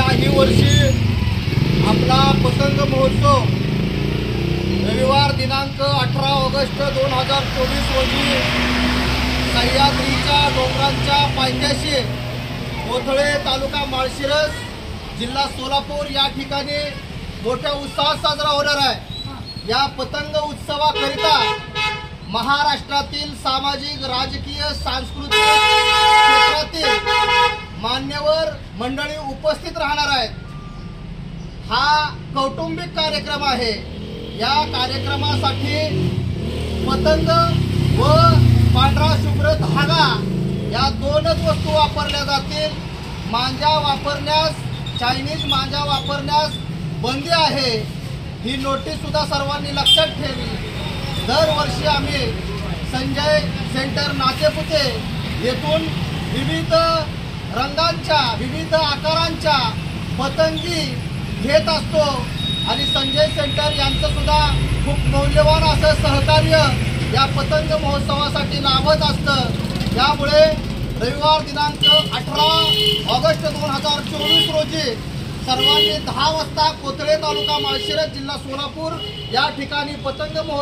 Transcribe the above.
याही वर्षी आपला पतंग महोत्सव रविवार दिनांक 18 ऑगस्ट 2024 रोजी सह्याद्रीच्या डोंगरांच्या पायथ्याशी कोथळे तालुका माळशिरस जिल्हा सोलापूर या ठिकाणी मोठ्या उत्साहात साजरा होणार आहे। या पतंग उत्सवाकरिता महाराष्ट्रातील सामाजिक राजकीय सांस्कृतिक क्षेत्रातील मान्यवर मंडळी उपस्थित राहणार आहेत। हा कौटुंबिक कार्यक्रम आहे। या कार्यक्रमासाठी पतंग व पांढरा शुभ्र धागा या दोनच वस्तू वापरल्या जातील। मांजा वापरण्यास चायनीज मांजा वापरण्यास बंदी आहे। ही नोटीस सुद्धा सर्वांनी लक्षात ठेवावी। दरवर्षी आम्ही संजय सेंटर नाचेपुते येथून विविध रंगांच्या विविध आकारांच्या पतंगी घेत असतो आणि संजय सेंटर यांचं सुद्धा खूप मौल्यवान असं सहकार्य या पतंग महोत्सवासाठी लाभत असतं। त्यामुळे रविवार दिनांक 18 ऑगस्ट 2024 रोजी सर्वांनी 10 वाजता कोथळे तालुका माळशिरस जिल्हा सोलापूर या ठिकाणी पतंग महोत्सव